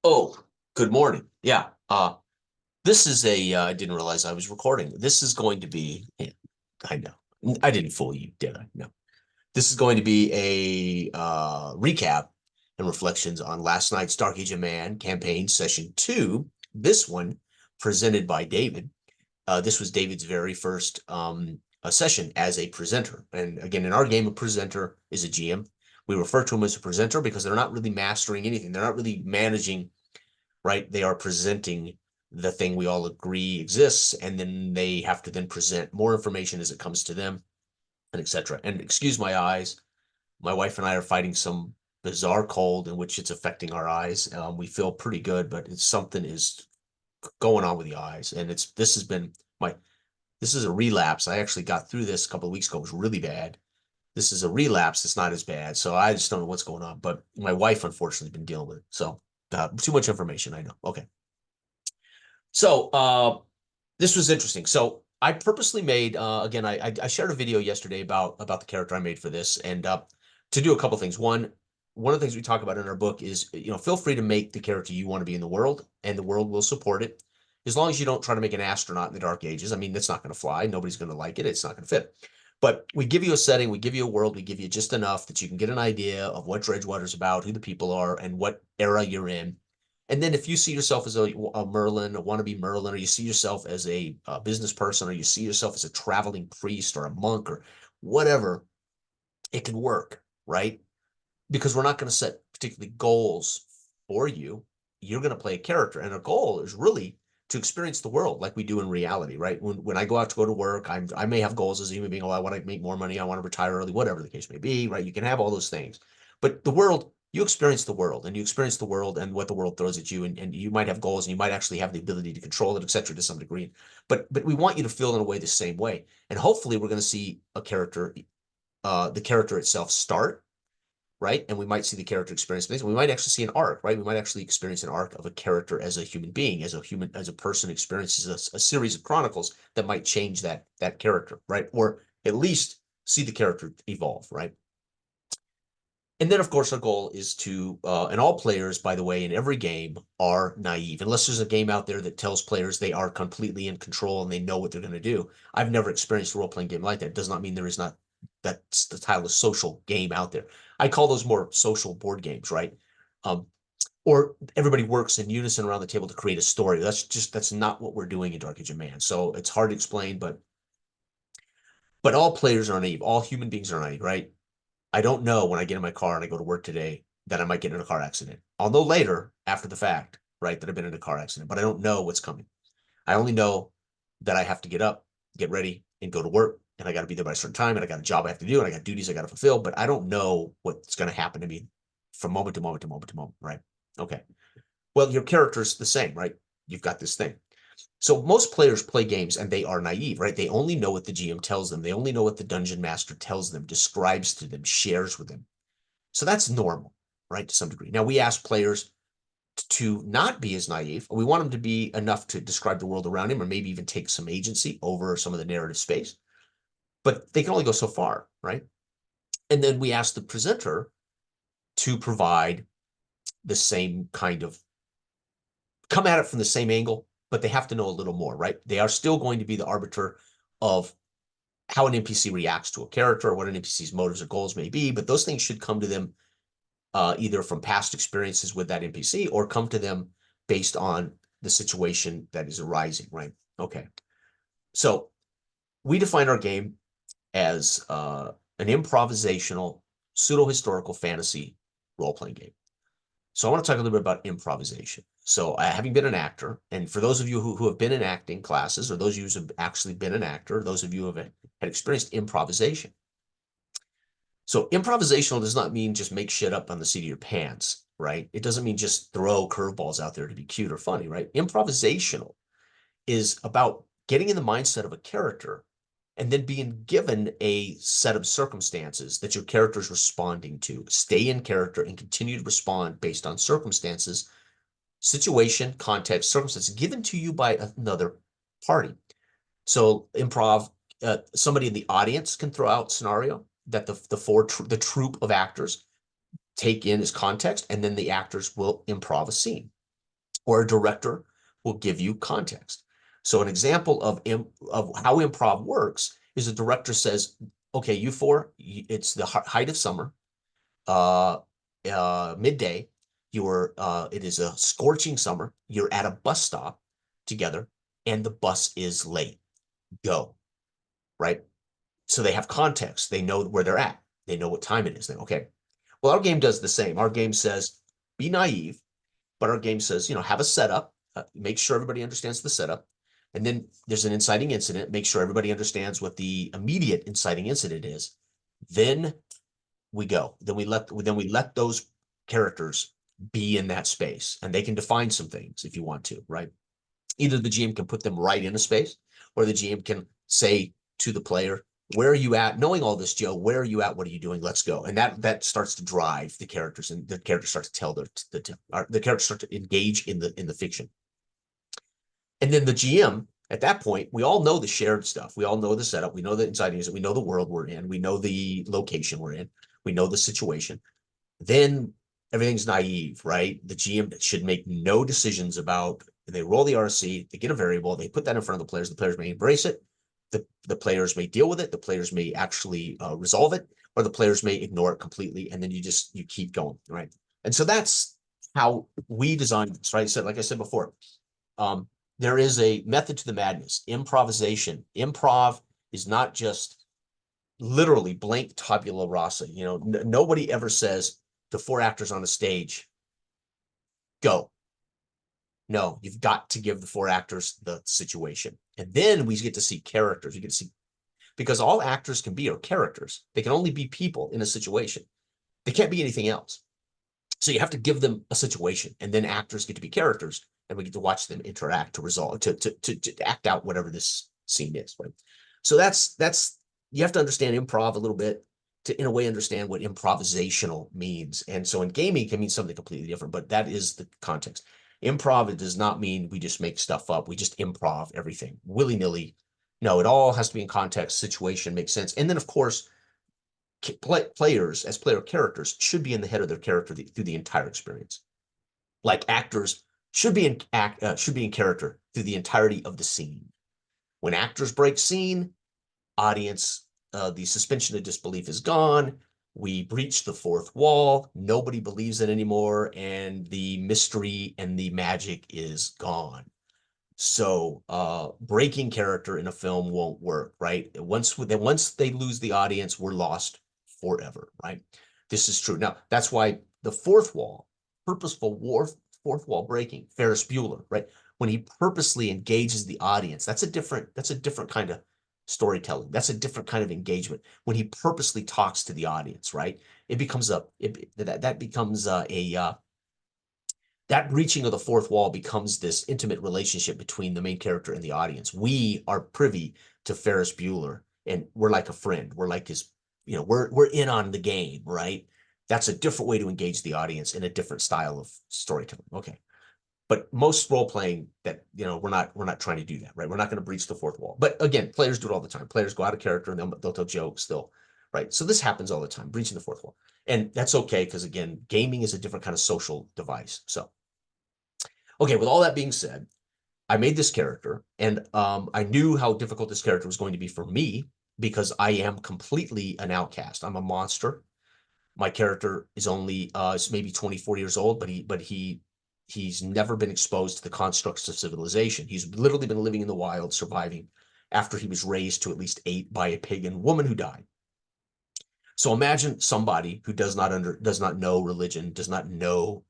Oh, good morning. Yeah. This is I didn't realize I was recording. This is going to be, yeah, I know. I didn't fool you, did I? No. This is going to be a recap and reflections on last night's Dark Age of Man campaign session two. This one presented by David. This was David's very first session as a presenter. And again, in our game, a presenter is a GM. We refer to him as a presenter because they're not really mastering anything. They're not really managing, right? They are presenting the thing we all agree exists, and then they have to then present more information as it comes to them, and etc. And excuse my eyes, my wife and I are fighting some bizarre cold in which it's affecting our eyes. We feel pretty good, but it's something is going on with the eyes, and this has been my this is a relapse. I actually got through this a couple of weeks ago. It was really bad. This is a relapse. It's not as bad, so I just don't know what's going on. But my wife, unfortunately, has been dealing with it. So too much information. I know. Okay. So this was interesting. So I purposely made again. I shared a video yesterday about the character I made for this, and to do a couple things. One of the things we talk about in our book is feel free to make the character you want to be in the world, and the world will support it, as long as you don't try to make an astronaut in the Dark Ages. I mean, that's not going to fly. Nobody's going to like it. It's not going to fit. But we give you a setting, we give you a world, we give you just enough that you can get an idea of what Dredgewater's about, who the people are, and what era you're in. And then if you see yourself as a Merlin, a wannabe Merlin, or you see yourself as a business person, or you see yourself as a traveling priest or a monk or whatever, it can work, right? Because we're not going to set particularly goals for you. You're going to play a character, and a goal is really to experience the world like we do in reality, right? When I go out to go to work, I may have goals as a human being. Oh, I want to make more money. I want to retire early, whatever the case may be, right? You can have all those things, but the world, you experience the world, and you experience the world and what the world throws at you, and you might have goals, and you might actually have the ability to control it, etc., to some degree. But we want you to feel in a way the same way, and hopefully we're going to see a character, the character itself start, right? And we might see the character experience things. We might actually see an arc, right? We might actually experience an arc of a character as a human being, as a person experiences a series of chronicles that might change that character, right? Or at least see the character evolve, right? And then, of course, our goal is and all players, by the way, in every game are naive. Unless there's a game out there that tells players they are completely in control and they know what they're going to do. I've never experienced a role-playing game like that. It does not mean there is not, that's the title of social game out there. I call those more social board games, right? Um, or everybody works in unison around the table to create a story. That's not what we're doing in Dark Age of Man. So it's hard to explain, but all players are naive. All human beings are naive, right? I don't know when I get in my car and I go to work today that I might get in a car accident. I'll know later after the fact, right, that I've been in a car accident, but I don't know what's coming. I only know that I have to get up, get ready, and go to work. And I got to be there by a certain time. And I got a job I have to do. And I got duties I got to fulfill. But I don't know what's going to happen to me from moment to moment to moment to moment, right? Okay. Well, your character's the same, right? You've got this thing. So most players play games and they are naive, right? They only know what the GM tells them. They only know what the dungeon master tells them, describes to them, shares with them. So that's normal, right, to some degree. Now, we ask players to not be as naive. We want them to be enough to describe the world around him or maybe even take some agency over some of the narrative space. But they can only go so far, right? And then we ask the presenter to provide the same kind of, come at it from the same angle, but they have to know a little more, right? They are still going to be the arbiter of how an NPC reacts to a character or what an NPC's motives or goals may be, but those things should come to them either from past experiences with that NPC or come to them based on the situation that is arising, right? Okay. So we define our game as an improvisational, pseudo-historical fantasy role-playing game. So I want to talk a little bit about improvisation. So having been an actor, and for those of you who have been in acting classes, or those of you who have actually been an actor, those of you who have had experienced improvisation. So improvisational does not mean just make shit up on the seat of your pants, right? It doesn't mean just throw curveballs out there to be cute or funny, right? Improvisational is about getting in the mindset of a character and then being given a set of circumstances that your character is responding to. Stay in character and continue to respond based on circumstances, situation, context, circumstances given to you by another party. So improv, somebody in the audience can throw out scenario that the troupe of actors take in as context, and then the actors will improv a scene. or a director will give you context. So an example of how improv works is a director says, okay, you four, it's the height of summer, midday, it is a scorching summer, you're at a bus stop together, and the bus is late. Go, right? So they have context. They know where they're at. They know what time it is. Okay. Well, our game does the same. Our game says, be naive, but our game says, have a setup, make sure everybody understands the setup. And then there's an inciting incident, make sure everybody understands what the immediate inciting incident is. Then we go. Then we let those characters be in that space, and they can define some things if you want to, right? Either the GM can put them right in a space, or the GM can say to the player, where are you at? Knowing all this, Joe, where are you at? What are you doing? Let's go. And that starts to drive the characters, and the characters start to tell the characters start to engage in the fiction. And then the GM, at that point, we all know the shared stuff. We all know the setup. We know the inside news. We know the world we're in. We know the location we're in. We know the situation. Then everything's naive, right? The GM should make no decisions about, they roll the RC, they get a variable, they put that in front of the players. The players may embrace it. The players may deal with it. The players may actually resolve it, or the players may ignore it completely. And then you keep going, right? And so that's how we designed this, right? So like I said before, there is a method to the madness. Improvisation. Improv is not just literally blank tabula rasa. Nobody ever says to four actors on a stage, go. No, you've got to give the four actors the situation. And then we get to see characters. You get to see, because all actors can be are characters. They can only be people in a situation. They can't be anything else. So you have to give them a situation, and then actors get to be characters, and we get to watch them interact to resolve, to act out whatever this scene is, right? So that's you have to understand improv a little bit to, in a way, understand what improvisational means. And so in gaming, it can mean something completely different, but that is the context. Improv, it does not mean we just make stuff up. We just improv everything willy-nilly. No, it all has to be in context, situation, makes sense. And then, of course, players as player characters should be in the head of their character through the entire experience. Like actors should be in character through the entirety of the scene. When actors break scene, audience, the suspension of disbelief is gone. We breach the fourth wall. Nobody believes it anymore, and the mystery and the magic is gone. So breaking character in a film won't work, right? Once they lose the audience, we're lost forever, right? This is true. Now, that's why the fourth wall, purposeful fourth wall breaking, Ferris Bueller, right? When he purposely engages the audience, that's a different kind of storytelling. That's a different kind of engagement. When he purposely talks to the audience, right? It becomes that breaching of the fourth wall becomes this intimate relationship between the main character and the audience. We are privy to Ferris Bueller, and we're like a friend. We're like his, we're in on the game, right? That's a different way to engage the audience in a different style of storytelling. Okay. But most role playing that, we're not trying to do that, right? We're not going to breach the fourth wall. But again, players do it all the time. Players go out of character and they'll tell jokes, right? So this happens all the time, breaching the fourth wall. And that's okay, because again, gaming is a different kind of social device. So okay, with all that being said, I made this character, and I knew how difficult this character was going to be for me, because I am completely an outcast. I'm a monster. My character is only maybe 24 years old, but he's never been exposed to the constructs of civilization. He's literally been living in the wild, surviving after he was raised to at least 8 by a pagan woman who died. So imagine somebody who does not know religion, does not know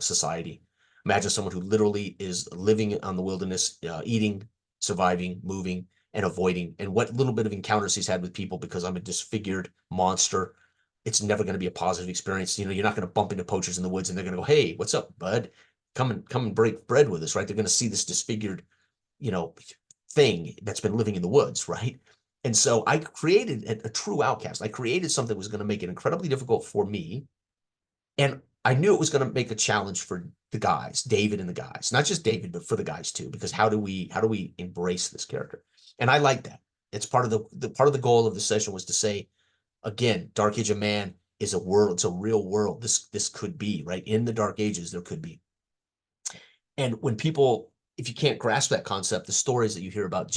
society. Imagine someone who literally is living on the wilderness, eating, surviving, moving, and avoiding, and what little bit of encounters he's had with people, because I'm a disfigured monster. It's never going to be a positive experience. You're not going to bump into poachers in the woods and they're going to go, "Hey, what's up, bud? Come and break bread with us," right? They're going to see this disfigured, thing that's been living in the woods, right? And so I created a true outcast. I created something that was going to make it incredibly difficult for me. And I knew it was going to make a challenge for the guys, David and the guys, not just David, but for the guys too, because how do we embrace this character? And I like that. It's part of the goal of the session was to say, again, Dark Age of Man is a world. It's a real world. This could be, right? In the Dark Ages, there could be. And when people, if you can't grasp that concept, the stories that you hear about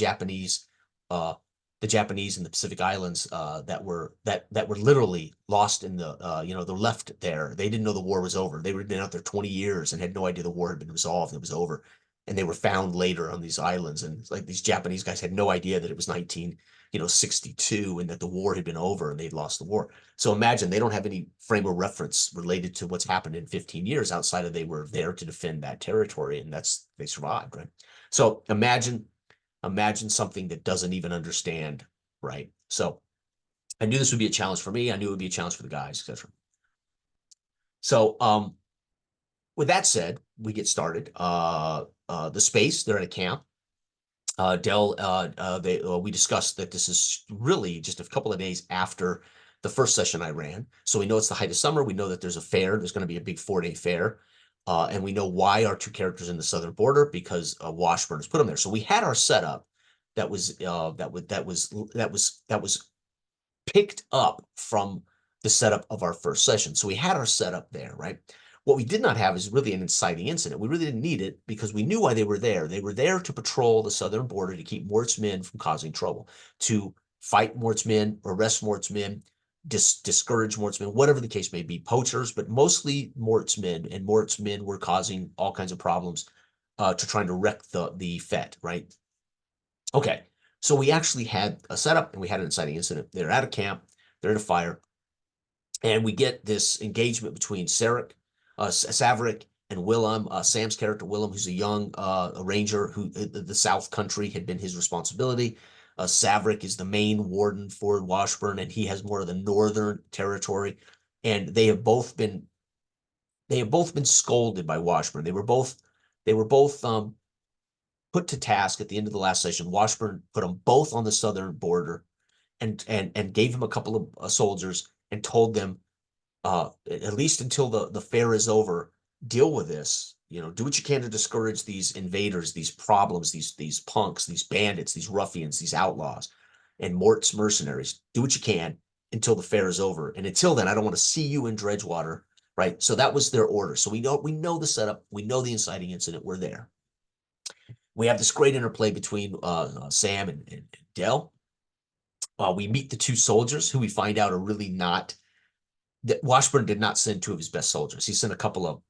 uh, the Japanese in the Pacific Islands that were literally lost in the they're left there. They didn't know the war was over. They were been out there 20 years and had no idea the war had been resolved. It was over, and they were found later on these islands. And it's like these Japanese guys had no idea that it was 1962 and that the war had been over and they'd lost the war. So imagine they don't have any frame of reference related to what's happened in 15 years outside of they were there to defend that territory and that's they survived, right? So imagine something that doesn't even understand, right? So I knew this would be a challenge for me. I knew it would be a challenge for the guys, etc. So with that said, we get started. The space, they're at a camp. We discussed that this is really just a couple of days after the first session I ran. So we know it's the height of summer. We know that there's a fair. There's going to be a big 4-day fair. And we know why our two characters in the southern border, because Washburn has put them there. So we had our setup that was picked up from the setup of our first session. So we had our setup there, right? What we did not have is really an inciting incident. We really didn't need it because we knew why they were there. They were there to patrol the southern border to keep Mort's men from causing trouble, to fight Mort's men, arrest Mort's men, discourage Mort's men, whatever the case may be, poachers, but mostly Mort's men. And Mort's men were causing all kinds of problems to trying to wreck the Fete, right? Okay, so we actually had a setup and we had an inciting incident. They're at a camp, they're at a fire, and we get this engagement between Saverick and Willem, Sam's character, Willem, who's a young ranger who the South Country had been his responsibility. Saverick is the main warden for Washburn, and he has more of the northern territory. And they have both been scolded by Washburn. They were both put to task at the end of the last session. Washburn put them both on the southern border and gave them a couple of soldiers and told them, at least until the fair is over, deal with this. Do what you can to discourage these invaders, these problems, these punks, these bandits, these ruffians, these outlaws, and Mort's mercenaries. Do what you can until the fair is over, and until then, I don't want to see you in Dredgewater, right? So that was their order. So we know the setup, we know the inciting incident. We're there. We have this great interplay between Sam and Dell. We meet the two soldiers who we find out are really not. That Washburn did not send two of his best soldiers. He sent a couple of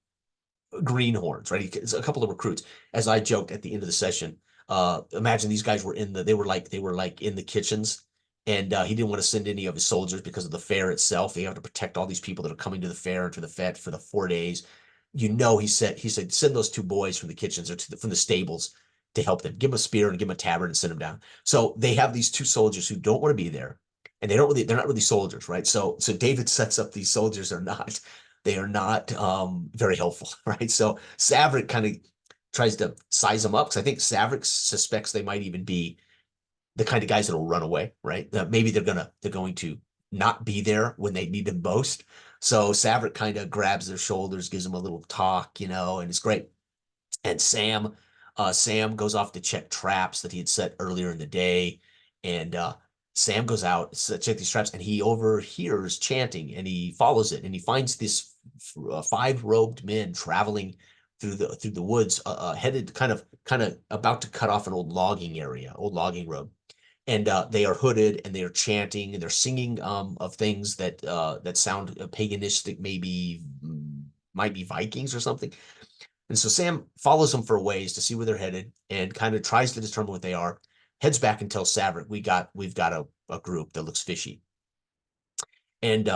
greenhorns, right? A couple of recruits. As I joked at the end of the session, imagine these guys were they were like in the kitchens, and he didn't want to send any of his soldiers because of the fair itself. They have to protect all these people that are coming to the fair and to the fete for the 4 days. He said send those two boys from the kitchens or from the stables to help them. Give them a spear and give them a tabard and send them down. So they have these two soldiers who don't want to be there, and they're not really soldiers, right? So David sets up these soldiers they are not very helpful, right? So Saverick kind of tries to size them up because I think Saverick suspects they might even be the kind of guys that'll run away, right? That maybe they're going to not be there when they need them most. So Saverick kind of grabs their shoulders, gives them a little talk, and it's great. And Sam goes off to check traps that he had set earlier in the day, and Sam goes out to check these traps, and he overhears chanting, and he follows it, and he finds this 5 robed men traveling through the woods, headed kind of about to cut off an old logging road, and they are hooded and they are chanting and they're singing of things that sound paganistic, maybe might be Vikings or something. And so Sam follows them for a ways to see where they're headed and kind of tries to determine what they are, heads back and tells Saverick, we've got a group that looks fishy. And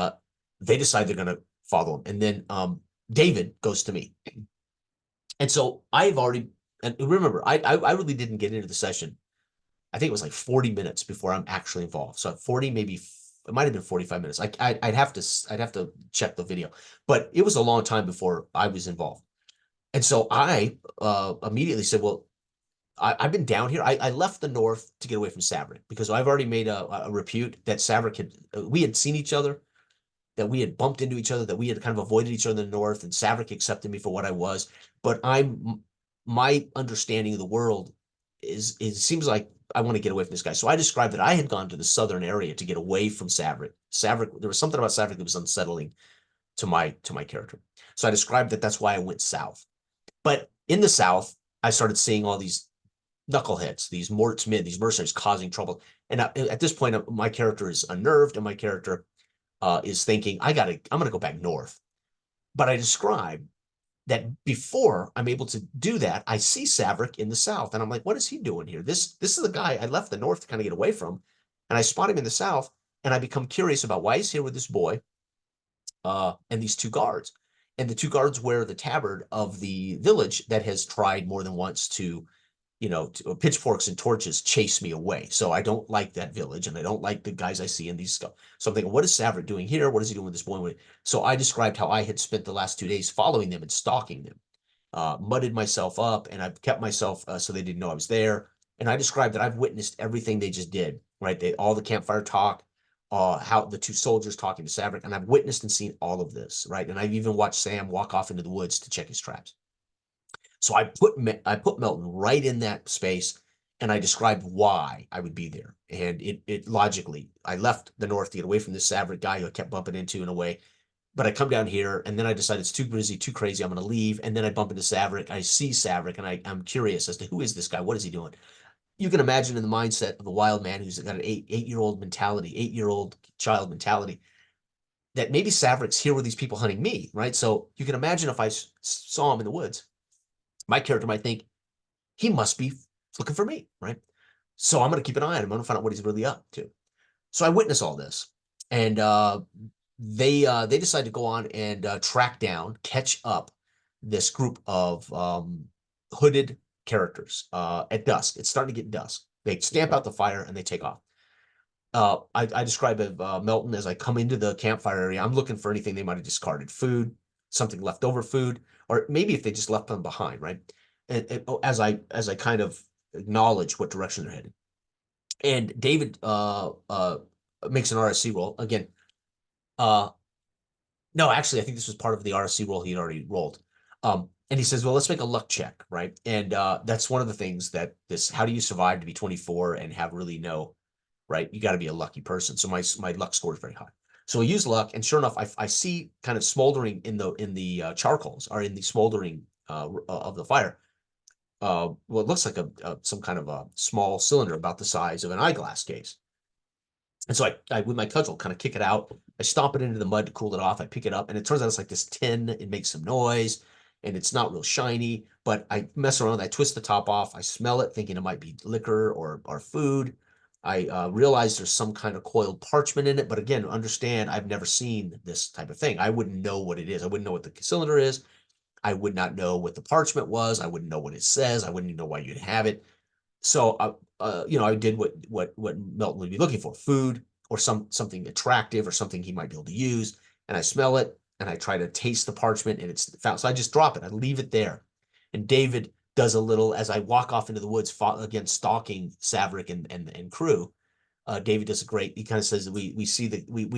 they decide they're going to follow him. And then David goes to me. And so and remember, I really didn't get into the session. I think it was like 40 minutes before I'm actually involved. So 40, maybe it might have been 45 minutes. I'd have to check the video, but it was a long time before I was involved. And so I immediately said, well, I've been down here. I left the north to get away from Saverick because I've already made a repute that Saverick we had seen each other, that we had bumped into each other, that we had kind of avoided each other in the north, and Saverick accepted me for what I was. But my understanding of the world it seems like I want to get away from this guy. So I described that I had gone to the southern area to get away from Saverick. There was something about Saverick that was unsettling to my character. So I described that that's why I went south. But In the South, I started seeing all these knuckleheads, these Morts men, these mercenaries causing trouble. And at this point, my character is unnerved, and my character is thinking, I'm going to go back north. But I describe that before I'm able to do that, I see Savrik in the South, and I'm like, what is he doing here? This is the guy I left the North to kind of get away from, and I spot him in the South, and I become curious about why he's here with this boy and these two guards. And the two guards wear the tabard of the village that has tried more than once to, pitchforks and torches chase me away. So I don't like that village, and I don't like the guys I see in these stuff. So I'm thinking, what is Savrik doing here? What is he doing with this boy? So I described how I had spent the last 2 days following them and stalking them, mudded myself up, and I've kept myself so they didn't know I was there. And I described that I've witnessed everything they just did, right? All the campfire talk, how the two soldiers talking to Savrik, and I've witnessed and seen all of this, right? And I've even watched Sam walk off into the woods to check his traps. So I put Melton right in that space, and I described why I would be there. And it logically, I left the North to get away from this Savrik guy who I kept bumping into in a way. But I come down here, and then I decide it's too busy, too crazy. I'm going to leave. And then I bump into Savrik. I see Savrik, and I'm curious as to who is this guy? What is he doing? You can imagine in the mindset of a wild man who's got an eight-year-old mentality, 8-year-old child mentality, that maybe Savrik's here with these people hunting me, right? So you can imagine if I saw him in the woods, my character might think he must be looking for me, right? So I'm going to keep an eye on him. I'm going to find out what he's really up to. So I witness all this, and they decide to go on and track down, catch up this group of hooded characters at dusk. It's starting to get dusk. They stamp out the fire and they take off. I describe Melton as I come into the campfire area. I'm looking for anything they might have discarded, food, something leftover food, or maybe if they just left them behind, right? And as I kind of acknowledge what direction they're headed. And David makes an RSC roll again. No, actually, I think this was part of the RSC roll he had already rolled. And he says, well, let's make a luck check, right? And that's one of the things that how do you survive to be 24 and have really no, right? You got to be a lucky person. So my luck score is very high. So I use luck, and sure enough, I see kind of smoldering in the charcoals, or in the smoldering of the fire. Well, it looks like some kind of a small cylinder about the size of an eyeglass case. And so I with my cudgel kind of kick it out. I stomp it into the mud to cool it off. I pick it up, and it turns out it's like this tin. It makes some noise, and it's not real shiny. But I mess around. I twist the top off. I smell it, thinking it might be liquor or food. I realize there's some kind of coiled parchment in it. But again, understand, I've never seen this type of thing. I wouldn't know what it is. I wouldn't know what the cylinder is. I would not know what the parchment was. I wouldn't know what it says. I wouldn't even know why you'd have it. So, I did what Melton would be looking for: food or something attractive or something he might be able to use. And I smell it, and I try to taste the parchment, and it's found. So I just drop it. I leave it there. And David does a little, as I walk off into the woods, again stalking Savrik and crew. David does a great. He kind of says that we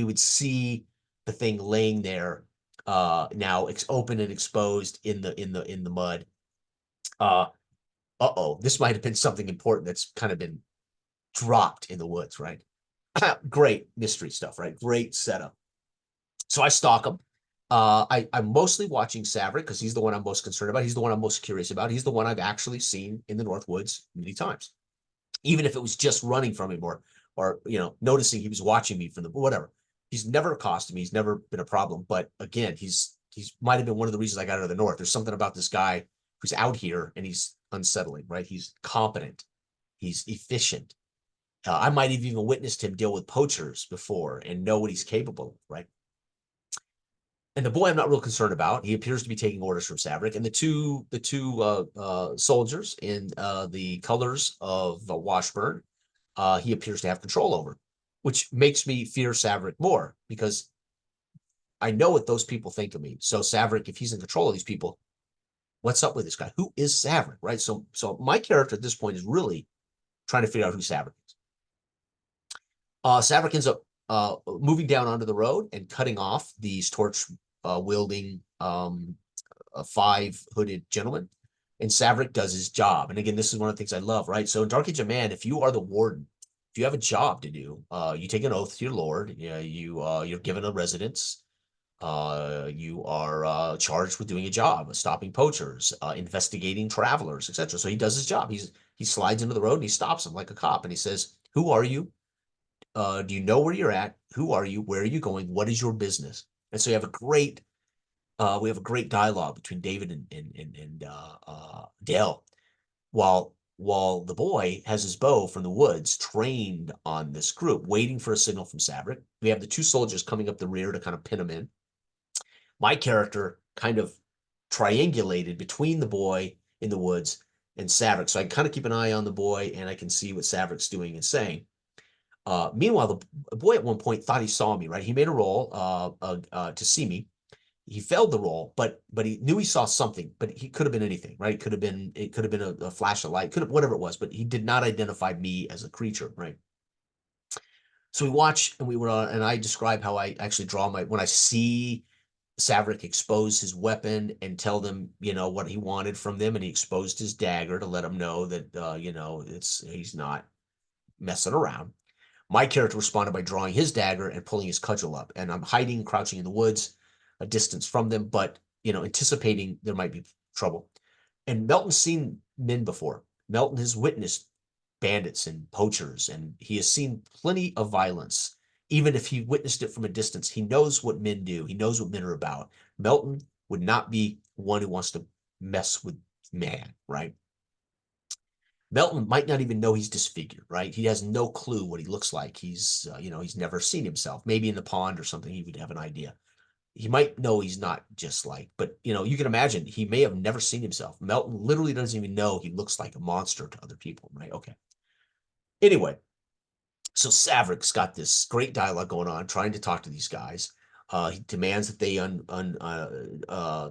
would see the thing laying there now open and exposed in the mud. This might have been something important that's kind of been dropped in the woods, right? Great mystery stuff, right? Great setup. So I stalk him. I'm mostly watching Savrik because he's the one I'm most concerned about. He's the one I'm most curious about. He's the one I've actually seen in the North Woods many times, even if it was just running from him or noticing he was watching me from whatever. He's never accosted me. He's never been a problem. But again, he's might have been one of the reasons I got out of the North. There's something about this guy who's out here, and he's unsettling, right? He's competent. He's efficient. I might have even witnessed him deal with poachers before and know what he's capable of, right? And the boy I'm not real concerned about. He appears to be taking orders from Savrik. And the two soldiers in the colors of Washburn, he appears to have control over, which makes me fear Savrik more, because I know what those people think of me. So Savrik, if he's in control of these people, what's up with this guy? Who is Savrik, right? So my character at this point is really trying to figure out who Savrik is. Savrik ends up moving down onto the road and cutting off these torch wielding 5 hooded gentlemen. And Savrik does his job. And again, this is one of the things I love, right? So in Dark Age of Man, if you are the warden, if you have a job to do, you take an oath to your lord. You're given a residence. You are charged with doing a job, stopping poachers, investigating travelers, etc. So he does his job. He slides into the road and he stops him like a cop and he says, "Who are you? Do you know where you're at? Who are you? Where are you going? What is your business?" And so we have a great dialogue between David and Dale, while the boy has his bow from the woods trained on this group, waiting for a signal from Saverick. We have the two soldiers coming up the rear to kind of pin him in. My character kind of triangulated between the boy in the woods and Saverick, so I can kind of keep an eye on the boy and I can see what Saverick's doing and saying. Meanwhile, the boy at one point thought he saw me, right? He made a roll to see me. He failed the roll, but he knew he saw something, but he could have been anything, right? It could have been a flash of light, could have whatever it was, but he did not identify me as a creature, right? So we watch and and I describe how I actually draw when I see Saverick expose his weapon and tell them, what he wanted from them, and he exposed his dagger to let them know that, he's not messing around. My character responded by drawing his dagger and pulling his cudgel up, and I'm hiding, crouching in the woods, a distance from them, but anticipating there might be trouble. And Melton's seen men before. Melton has witnessed bandits and poachers, and he has seen plenty of violence. Even if he witnessed it from a distance, he knows what men do. He knows what men are about. Melton would not be one who wants to mess with man, right? Melton might not even know he's disfigured, right? He has no clue what he looks like. He's never seen himself. Maybe in the pond or something, he would have an idea. He might know he's not just like, but you can imagine he may have never seen himself. Melton literally doesn't even know he looks like a monster to other people, right? Okay. Anyway, so Saverick's got this great dialogue going on, trying to talk to these guys. He demands that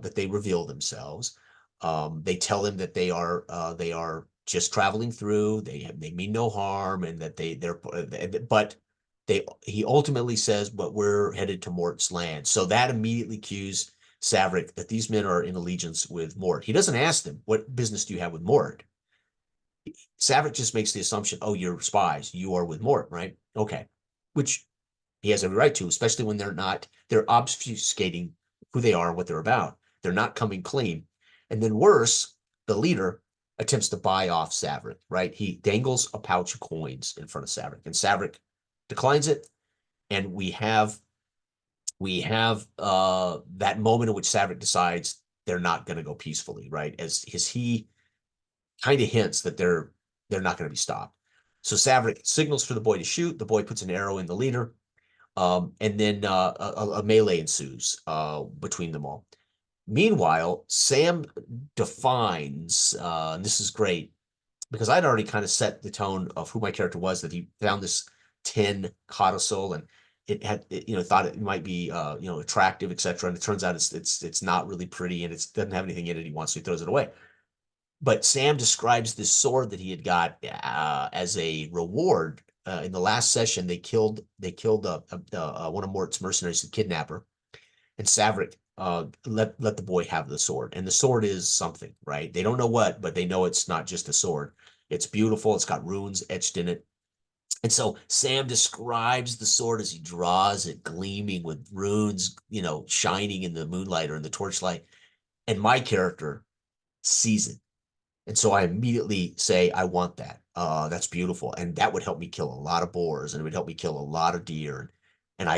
that they reveal themselves. They tell him that they are just traveling through. They mean no harm, and that but he ultimately says, "But we're headed to Mort's land." So that immediately cues Saverick that these men are in allegiance with Mort. He doesn't ask them, "What business do you have with Mort?" Savage just makes the assumption, "Oh, you're spies. You are with Mort, right?" Okay. Which he has every right to, especially when they're obfuscating who they are and what they're about. They're not coming clean. And then worse, the leader attempts to buy off Saverick, right? He dangles a pouch of coins in front of Saverick, and Saverick declines it. And we have that moment in which Saverick decides they're not going to go peacefully, right? As he kind of hints that they're not going to be stopped. So Saverick signals for the boy to shoot. The boy puts an arrow in the leader, and then a melee ensues between them all. Meanwhile, Sam defines, and this is great because I'd already kind of set the tone of who my character was, that he found this tin codicil and thought it might be attractive, etc. And it turns out it's not really pretty and it doesn't have anything in it he wants, so he throws it away. But Sam describes this sword that he had got as a reward. In the last session, they killed one of Mort's mercenaries, the kidnapper, and Saverick let the boy have the sword. And the sword is something, right? They don't know what, but they know it's not just a sword. It's beautiful. It's got runes etched in it. And so Sam describes the sword as he draws it, gleaming with runes, shining in the moonlight or in the torchlight. And my character sees it. And so I immediately say, "I want that. That's beautiful." And that would help me kill a lot of boars and it would help me kill a lot of deer. And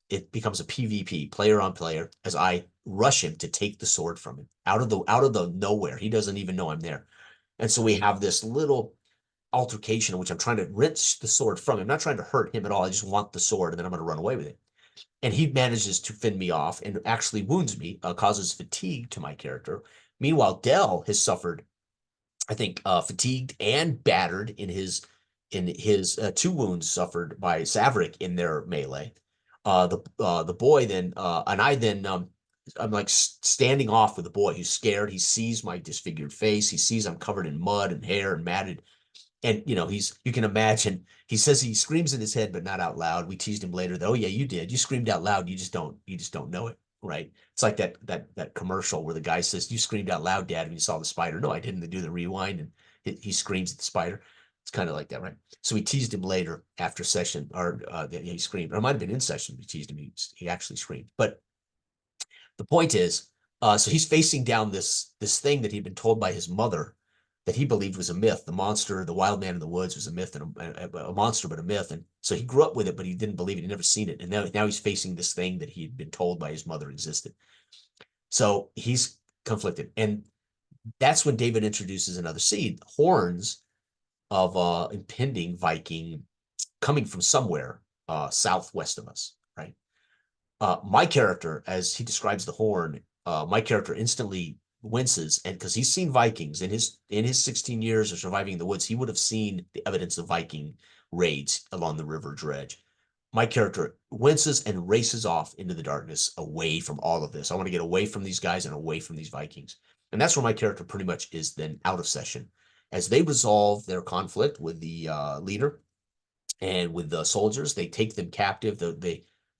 it becomes a PvP, player on player, as I rush him to take the sword from him out of the nowhere. He doesn't even know I'm there. And so we have this little altercation in which I'm trying to wrench the sword from him. I'm not trying to hurt him at all. I just want the sword and then I'm going to run away with it. And he manages to fend me off and actually wounds me, causes fatigue to my character. Meanwhile, Dell has suffered, I think, fatigued and battered in his two wounds suffered by Saverick in their melee. The boy then and I then I'm like standing off with the boy who's scared. He sees my disfigured face. He sees I'm covered in mud and hair and matted. And you can imagine, he says he screams in his head, but not out loud. We teased him later that, "Oh yeah, you did. You screamed out loud. You just don't know it." Right. It's like that commercial where the guy says, "You screamed out loud, Dad, when you saw the spider." "No, I didn't." They do the rewind and he screams at the spider. It's kind of like that, right? So we teased him later after session, or he screamed. Or it might have been in session. We teased him. He actually screamed. But the point is, so he's facing down this thing that he'd been told by his mother that he believed was a myth. The monster, the wild man in the woods, was a myth and a monster, but a myth. And so he grew up with it, but he didn't believe it. He'd never seen it. And now he's facing this thing that he'd been told by his mother existed. So he's conflicted. And that's when David introduces another seed, horns of impending Viking coming from somewhere southwest of us, right? My character, as he describes the horn, my character instantly winces, and because he's seen Vikings in his 16 years of surviving in the woods, he would have seen the evidence of Viking raids along the river dredge. My character winces and races off into the darkness away from all of this. I want to get away from these guys and away from these Vikings. And that's where my character pretty much is then out of session. As they resolve their conflict with the leader and with the soldiers, they take them captive.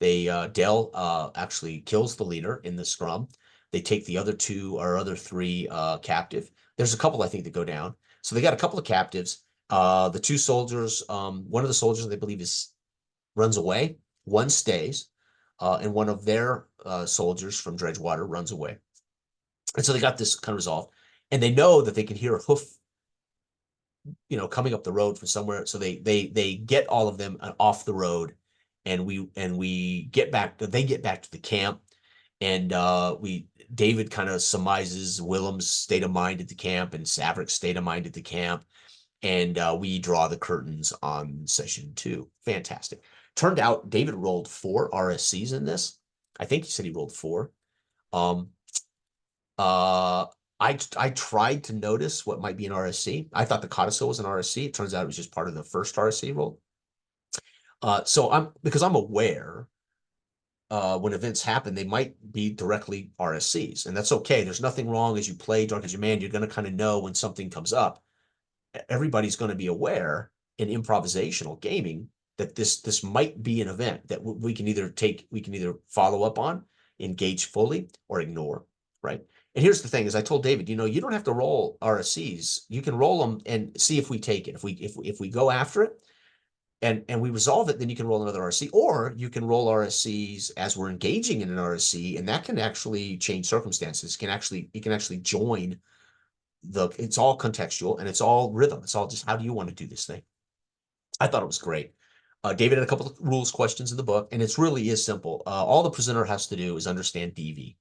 Dell actually kills the leader in the scrum. They take the other two or other three captive. There's a couple I think that go down. So they got a couple of captives. The two soldiers, one of the soldiers they believe is runs away. One stays, and one of their soldiers from Dredgewater runs away. And so they got this kind of resolved, and they know that they can hear a hoof, coming up the road from somewhere. So they get all of them off the road, and we get back. They get back to the camp, and David kind of surmises Willem's state of mind at the camp and Saverick's state of mind at the camp, and we draw the curtains on session 2. Fantastic. Turned out David rolled 4 RSCs in this. I think he said he rolled 4. Um, I tried to notice what might be an RSC. I thought the codicil was an RSC. It turns out it was just part of the first RSC roll. So because I'm aware when events happen, they might be directly RSCs, and that's okay. There's nothing wrong as you play Dark Age of Man. You're going to kind of know when something comes up. Everybody's going to be aware in improvisational gaming that this might be an event that we can either follow up on, engage fully, or ignore, right? And here's the thing: is I told David, you don't have to roll RSCs. You can roll them and see if we take it. If we go after it and we resolve it, then you can roll another RSC, or you can roll RSCs as we're engaging in an RSC, and that can actually change circumstances. It can actually join it's all contextual and it's all rhythm. It's all just, how do you want to do this thing? I thought it was great. David had a couple of rules questions in the book, and it really is simple. All the presenter has to do is understand DV.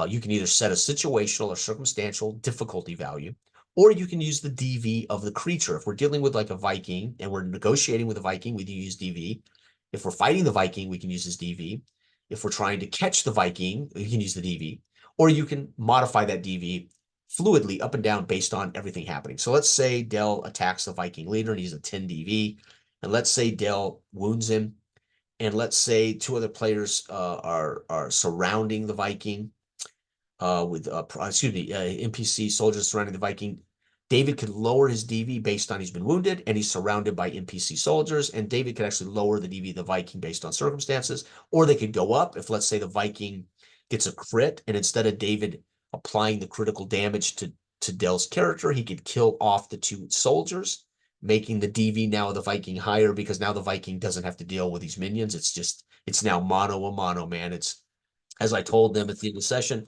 You can either set a situational or circumstantial difficulty value, or you can use the DV of the creature. If we're dealing with like a Viking and we're negotiating with a Viking, we can use DV. If we're fighting the Viking, we can use his DV. If we're trying to catch the Viking, you can use the DV, or you can modify that DV fluidly up and down based on everything happening. So let's say Dell attacks the Viking leader and he's a 10 DV, and let's say Dell wounds him, and let's say 2 other players are surrounding the Viking with NPC soldiers surrounding the Viking. David could lower his DV based on he's been wounded and he's surrounded by NPC soldiers, and David could actually lower the DV of the Viking based on circumstances, or they could go up if, let's say, the Viking gets a crit, and instead of David applying the critical damage to Dell's character, he could kill off the 2 soldiers, making the DV now of the Viking higher, because now the Viking doesn't have to deal with these minions. It's now mano a mano, man. It's, as I told them at the end of the session,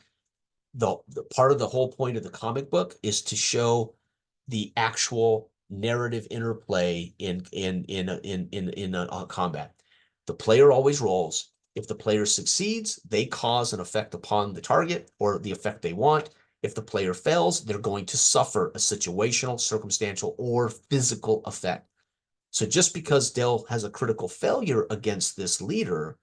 the part of the whole point of the comic book is to show the actual narrative interplay in a combat. The player always rolls. If the player succeeds, they cause an effect upon the target or the effect they want. If the player fails, they're going to suffer a situational, circumstantial, or physical effect. So just because Dell has a critical failure against this leader,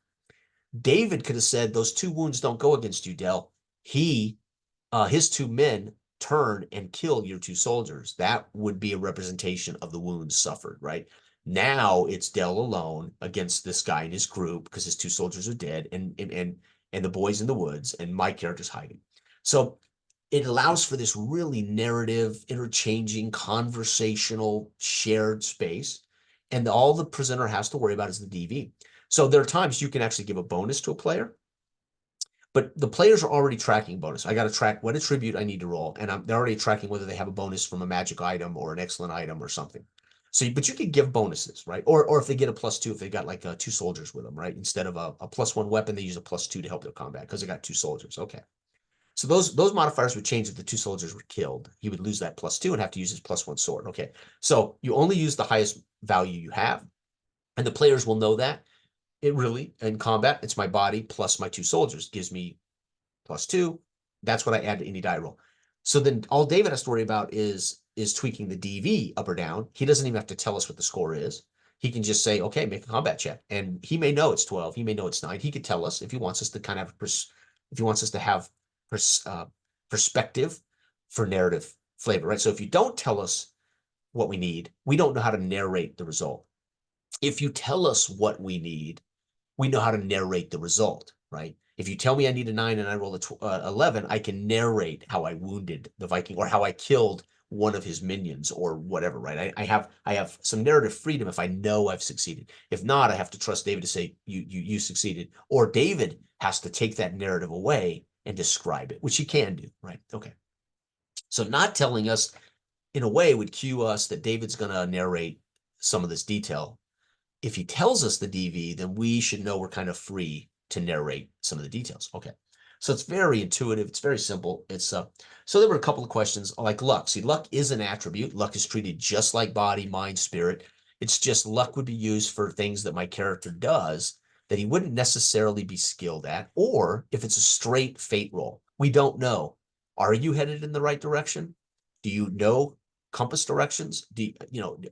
David could have said, those 2 wounds don't go against you, Dell. His 2 men turn and kill your 2 soldiers. That would be a representation of the wounds suffered, right? Now it's Dell alone against this guy and his group because his 2 soldiers are dead, and the boys in the woods, and my character's hiding. So it allows for this really narrative, interchanging, conversational, shared space. And all the presenter has to worry about is the DV. So there are times you can actually give a bonus to a player, but the players are already tracking bonus. I got to track what attribute I need to roll, and they're already tracking whether they have a bonus from a magic item or an excellent item or something. So, but you could give bonuses, right? Or if they get a +2, if they got like 2 soldiers with them, right? Instead of a +1 weapon, they use a +2 to help their combat because they got 2 soldiers. Okay. So those modifiers would change if the 2 soldiers were killed. He would lose that +2 and have to use his +1 sword. Okay. So you only use the highest value you have, and the players will know that. It really, in combat, it's my body plus my 2 soldiers gives me +2. That's what I add to any die roll. So then all David has to worry about is tweaking the DV up or down. He doesn't even have to tell us what the score is. He can just say, okay, make a combat check. And he may know it's 12. He may know it's 9. He could tell us if he wants us to kind of, if he wants us to have perspective for narrative flavor, right? So if you don't tell us what we need, we don't know how to narrate the result. If you tell us what we need, we know how to narrate the result, right? If you tell me I need a 9 and I roll a 11, I can narrate how I wounded the Viking or how I killed one of his minions or whatever, right? I have some narrative freedom if I know I've succeeded. If not, I have to trust David to say you succeeded, or David has to take that narrative away and describe it, which he can do, right? Okay. So not telling us in a way would cue us that David's going to narrate some of this detail. If he tells us the DV, then we should know we're kind of free to narrate some of the details. Okay. So it's very intuitive. It's very simple. It's so there were a couple of questions like luck. See, luck is an attribute. Luck is treated just like body, mind, spirit. It's just luck would be used for things that my character does that he wouldn't necessarily be skilled at, or if it's a straight fate roll. We don't know. Are you headed in the right direction? Do you know compass directions?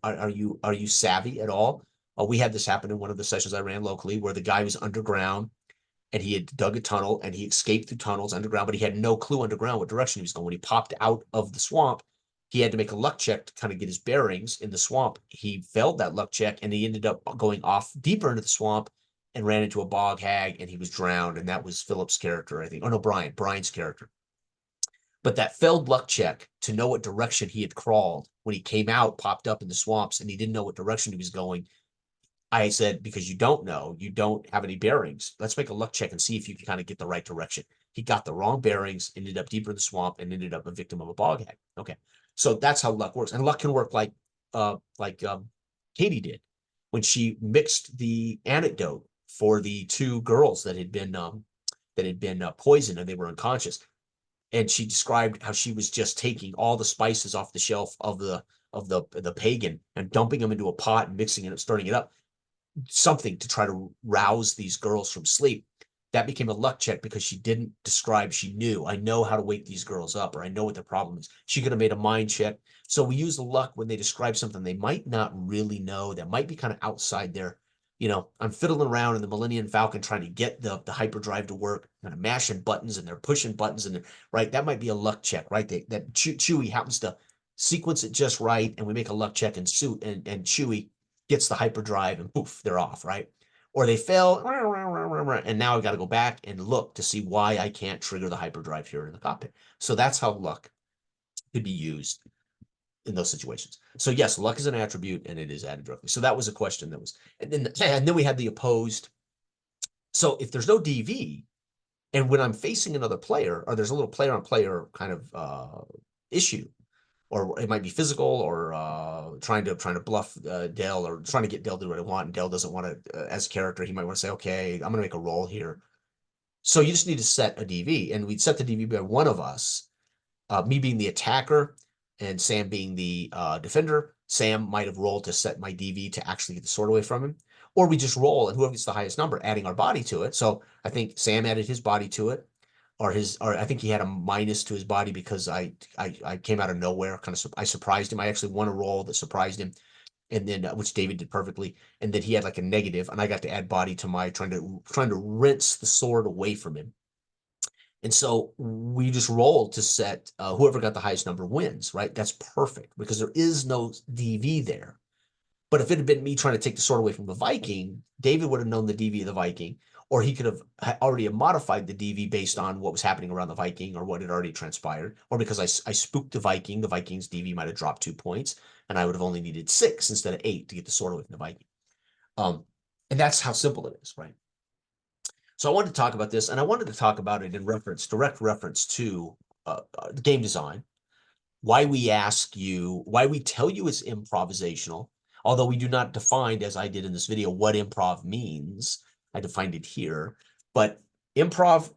Are you savvy at all? We had this happen in one of the sessions I ran locally where the guy was underground and he had dug a tunnel and he escaped through tunnels underground, but he had no clue underground what direction he was going. When he popped out of the swamp, he had to make a luck check to kind of get his bearings in the swamp. He failed that luck check and he ended up going off deeper into the swamp and ran into a bog hag and he was drowned. And that was Philip's character, I think. Oh, no, Brian's character. But that failed luck check to know what direction he had crawled when he came out, popped up in the swamps, and he didn't know what direction he was going. I said, because you don't know, you don't have any bearings. Let's make a luck check and see if you can kind of get the right direction. He got the wrong bearings, ended up deeper in the swamp, and ended up a victim of a bog hag. Okay, so that's how luck works, and luck can work like Katie did when she mixed the antidote for the 2 girls that had been poisoned and they were unconscious. And she described how she was just taking all the spices off the shelf of the pagan and dumping them into a pot and mixing it and stirring it up, something to try to rouse these girls from sleep. That became a luck check because she didn't describe, she knew, I know how to wake these girls up, or I know what their problem is. She could have made a mind check. So we use the luck when they describe something they might not really know, that might be kind of outside their, I'm fiddling around in the Millennium Falcon trying to get the hyperdrive to work, kind of mashing buttons and they're pushing buttons and right. That might be a luck check, right? That Chewie happens to sequence it just right, and we make a luck check and Chewie gets the hyperdrive and poof, they're off, right? Or they fail, and now I've got to go back and look to see why I can't trigger the hyperdrive here in the cockpit. So that's how luck could be used in those situations. So yes, luck is an attribute and it is added directly. So that was a question that was, and then we had the opposed. So if there's no DV, and when I'm facing another player, or there's a little player on player kind of issue, or it might be physical, or trying to bluff Dale, or trying to get Dale to do what I want, and Dale doesn't want to, as a character, he might want to say, okay, I'm going to make a roll here. So you just need to set a DV, and we'd set the DV by one of us, me being the attacker, and Sam being the defender. Sam might have rolled to set my DV to actually get the sword away from him, or we just roll, and whoever gets the highest number, adding our body to it. So I think Sam added his body to it, or I think he had a minus to his body because I came out of nowhere, I surprised him. I actually won a roll that surprised him, and then which David did perfectly, and then he had like a negative, and I got to add body to my trying to rinse the sword away from him. And so we just rolled to set whoever got the highest number wins, right? That's perfect because there is no DV there. But if it had been me trying to take the sword away from the Viking, David would have known the DV of the Viking, or he could have already modified the DV based on what was happening around the Viking or what had already transpired, or because I spooked the Viking's DV might have dropped 2 points, and I would have only needed 6 instead of 8 to get the sword away from the Viking. And that's how simple it is, right? So I wanted to talk about this, and I wanted to talk about it in direct reference to game design, why we tell you it's improvisational, Although we do not define, as I did in this video, what improv means. I defined it here, but improv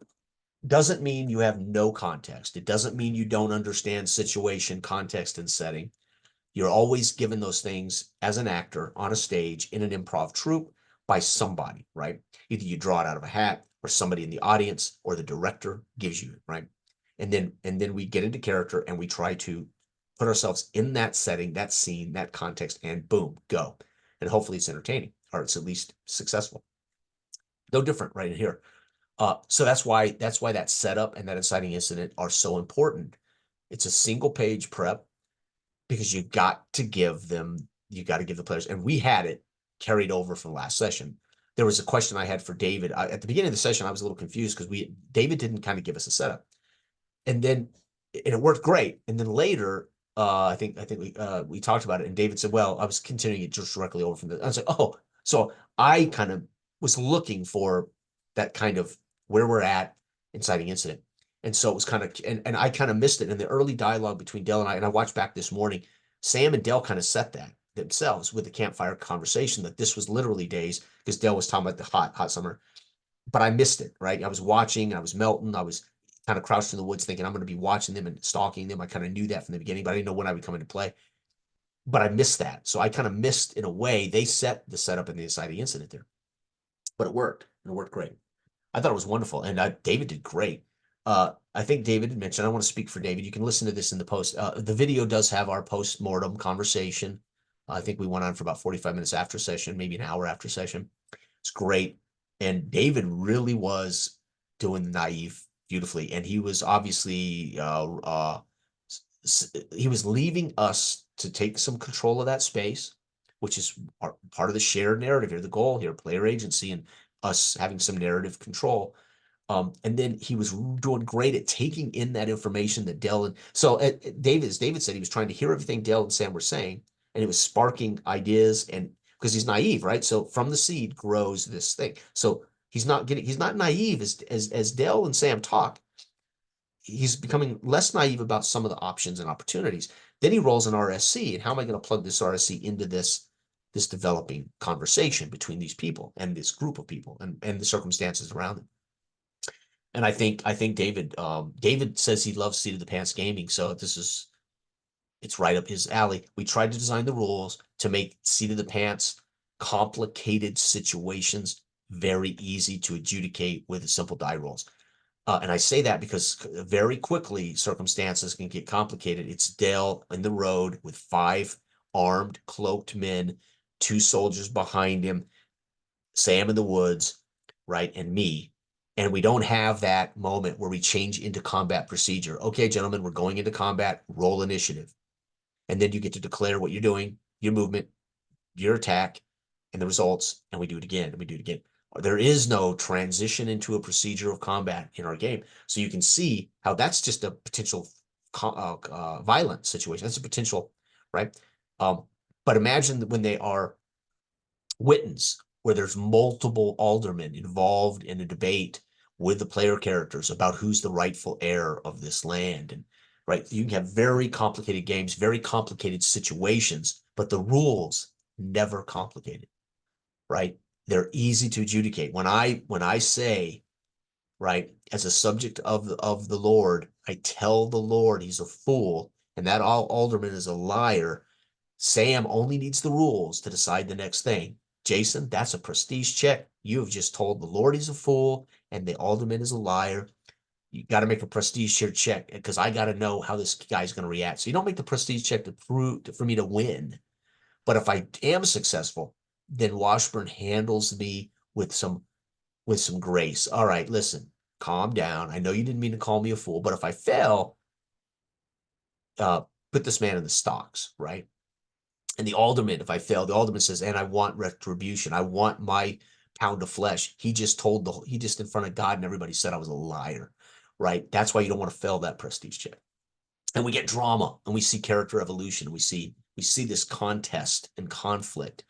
doesn't mean you have no context. It doesn't mean you don't understand situation, context, and setting. You're always given those things as an actor on a stage in an improv troupe by somebody, right? Either you draw it out of a hat or somebody in the audience or the director gives you it, right? And then we get into character and we try to put ourselves in that setting, that scene, that context, and boom, go. And hopefully it's entertaining or it's at least successful. No different right in here. So that's why that setup and that inciting incident are so important. It's a single page prep because you got to give the players, and we had it carried over from last session. There was a question I had for David at the beginning of the session. I was a little confused because David didn't kind of give us a setup, and it worked great. And then later, I think we talked about it, and David said, "Well, I was continuing it just directly over from the." I was like, "Oh," so I kind of was looking for that kind of where we're at inciting incident. And so it was kind of, and I kind of missed it in the early dialogue between Dell and I watched back this morning. Sam and Dell kind of set that themselves with the campfire conversation that this was literally days because Dell was talking about the hot summer, but I missed it, right? I was watching, I was melting, I was kind of crouched in the woods thinking I'm going to be watching them and stalking them. I kind of knew that from the beginning, but I didn't know when I would come into play. But I missed that. So I kind of missed in a way, they set the setup and the inciting incident there, but it worked. And it worked great. I thought it was wonderful, and David did great. I think David had mentioned, I want to speak for David. You can listen to this in the post. The video does have our post-mortem conversation. I think we went on for about 45 minutes after session, maybe an hour after session. It's great. And David really was doing the naive beautifully. And he was obviously, he was leaving us to take some control of that space, which is part of the shared narrative here, the goal here, player agency, and us having some narrative control. And then he was doing great at taking in that information that Dell and so David said he was trying to hear everything Dell and Sam were saying, and it was sparking ideas, and because he's naive, right? So from the seed grows this thing. So he's not naive as Dell and Sam talk. He's becoming less naive about some of the options and opportunities. Then he rolls an RSC, and how am I going to plug this RSC into this developing conversation between these people and this group of people and the circumstances around them? And I think David says he loves seat of the pants gaming, so it's right up his alley. We tried to design the rules to make seat of the pants complicated situations very easy to adjudicate with simple die rolls. And I say that because very quickly circumstances can get complicated. It's Dale in the road with 5 armed, cloaked men, 2 soldiers behind him, Sam in the woods, right, and me. And we don't have that moment where we change into combat procedure. Okay, gentlemen, we're going into combat, roll initiative. And then you get to declare what you're doing, your movement, your attack, and the results, and we do it again, and we do it again. There is no transition into a procedure of combat in our game. So you can see how that's just a potential violent situation. That's a potential, right? But imagine when they are Wittens, where there's multiple aldermen involved in a debate with the player characters about who's the rightful heir of this land. And right, you can have very complicated games, very complicated situations, but the rules never complicated, right? They're easy to adjudicate. When I say, right, as a subject of the Lord, I tell the Lord he's a fool, and that alderman is a liar. Sam only needs the rules to decide the next thing. Jason, that's a prestige check. You have just told the Lord he's a fool and the alderman is a liar. You got to make a prestige check because I got to know how this guy's going to react. So you don't make the prestige check to prove for me to win. But if I am successful, then Washburn handles me with some grace. All right, listen, calm down. I know you didn't mean to call me a fool, but if I fail, put this man in the stocks, right? And the alderman, if I fail, the alderman says, and I want retribution. I want my pound of flesh. He just in front of God and everybody said I was a liar, right? That's why you don't want to fail that prestige check. And we get drama and we see character evolution. We see this contest and conflict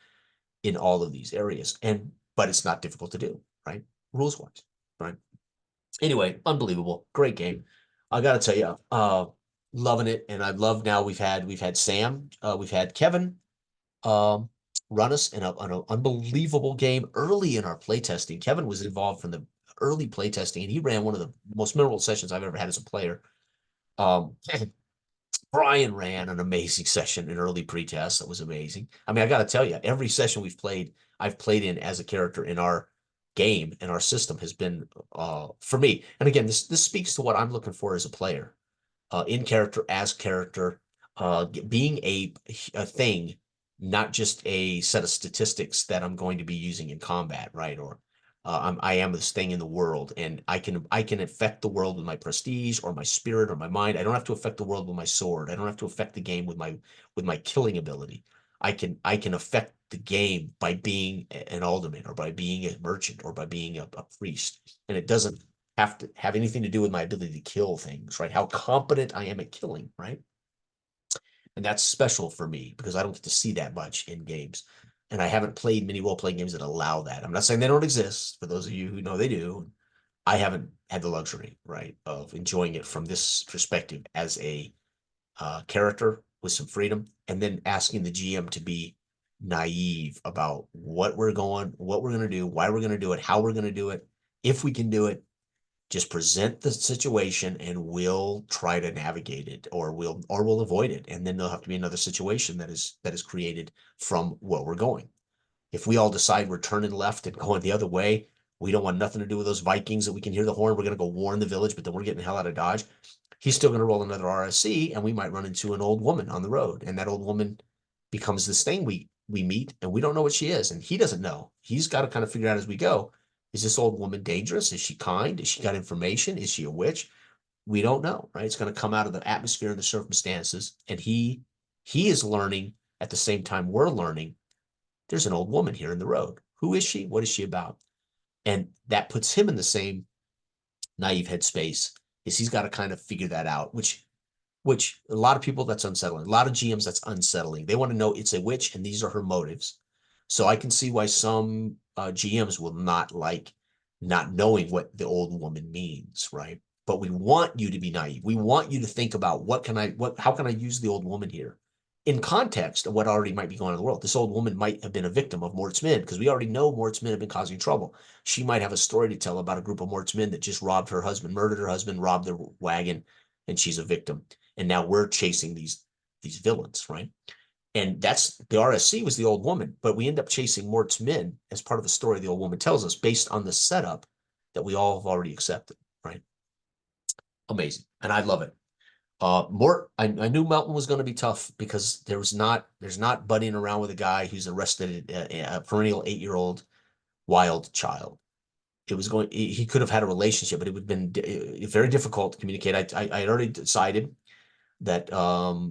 in all of these areas. But it's not difficult to do, right? Rules wise, right? Anyway, unbelievable. Great game. I got to tell you, loving it. And I love now we've had Sam, we've had Kevin, run us in an unbelievable game early in our playtesting. Kevin was involved from the early playtesting, and he ran one of the most memorable sessions I've ever had as a player. Um, Brian ran an amazing session in early pretest. That was amazing. I mean, I got to tell you, every session I've played in as a character in our game and our system has been for me. And again, this speaks to what I'm looking for as a player, in character, as character, being a thing, not just a set of statistics that I'm going to be using in combat, right? Or I am this thing in the world, and I can affect the world with my prestige or my spirit or my mind. I don't have to affect the world with my sword. I don't have to affect the game with my killing ability. I can affect the game by being an alderman or by being a merchant or by being a priest, and it doesn't have to have anything to do with my ability to kill things, right? How competent I am at killing, right? And that's special for me because I don't get to see that much in games. And I haven't played many role-playing games that allow that. I'm not saying they don't exist. For those of you who know they do, I haven't had the luxury, right, of enjoying it from this perspective as a character with some freedom, and then asking the GM to be naive about what we're going to do, why we're going to do it, how we're going to do it, if we can do it. Just present the situation and we'll try to navigate it, or we'll avoid it, and then there'll have to be another situation that is created from where we're going. If we all decide we're turning left and going the other way, we don't want nothing to do with those Vikings that we can hear the horn, we're going to go warn the village, but then we're getting the hell out of Dodge. He's still going to roll another RSC, and we might run into an old woman on the road, and that old woman becomes this thing we meet, and we don't know what she is, and he doesn't know. He's got to kind of figure out as we go, is this old woman dangerous? Is she kind? Is she got information? Is she a witch? We don't know, right? It's going to come out of the atmosphere and the circumstances, and he is learning at the same time we're learning. There's an old woman here in the road. Who is she? What is she about? And that puts him in the same naive headspace, is he's got to kind of figure that out, which a lot of people, that's unsettling. A lot of GMs, that's unsettling. They want to know it's a witch and these are her motives. So I can see why some GMs will not like not knowing what the old woman means, right? But we want you to be naive. We want you to think about how can I use the old woman here in context of what already might be going on in the world. This old woman might have been a victim of Mort's men, because we already know Mort's men have been causing trouble. She might have a story to tell about a group of Mort's men that just robbed her husband, murdered her husband, robbed their wagon, and she's a victim. And now we're chasing these villains, right? And that's the RSC was the old woman, but we end up chasing Mort's men as part of the story the old woman tells us, based on the setup that we all have already accepted, right? Amazing. And I love it. Mort, I knew Melton was going to be tough because there's not buddying around with a guy who's arrested a perennial 8-year-old wild child. He could have had a relationship, but it would have been very difficult to communicate. I had already decided that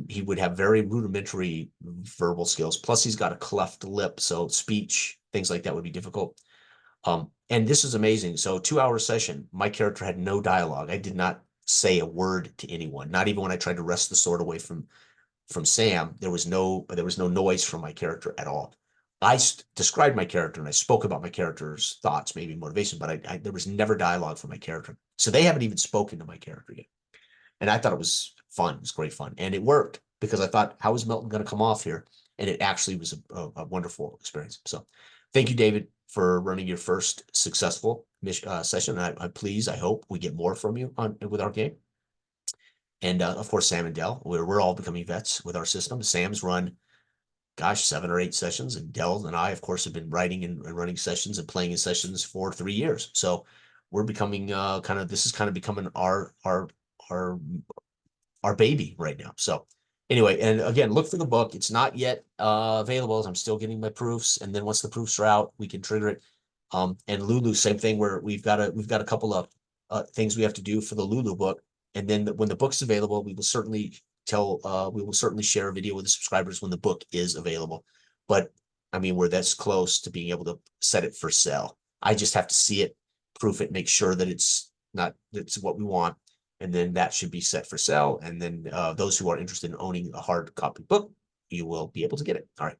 he would have very rudimentary verbal skills. Plus, he's got a cleft lip, so speech, things like that would be difficult. And this is amazing. So 2-hour session, my character had no dialogue. I did not say a word to anyone, not even when I tried to wrest the sword away from Sam. There was no noise from my character at all. I described my character and I spoke about my character's thoughts, maybe motivation, but there was never dialogue from my character. So they haven't even spoken to my character yet. And I thought it was fun. It was great fun. And it worked because I thought, how is Milton going to come off here? And it actually was a wonderful experience. So thank you, David, for running your first successful session. I'm pleased. I hope we get more from you with our game. And of course, Sam and Dell, we're all becoming vets with our system. Sam's run, gosh, 7 or 8 sessions. And Dell and I, of course, have been writing and running sessions and playing in sessions for 3 years. So we're becoming this is kind of becoming our baby right now. So anyway, and again, look for the book. It's not yet available. I'm still getting my proofs, and then once the proofs are out, we can trigger it. And Lulu, same thing, where we've got a couple of things we have to do for the Lulu book, and then when the book's available, we will certainly share a video with the subscribers when the book is available. But I mean, we're this close to being able to set it for sale. I just have to see it, proof it, make sure that it's what we want, and then that should be set for sale. And then those who are interested in owning a hard copy book, you will be able to get it. All right.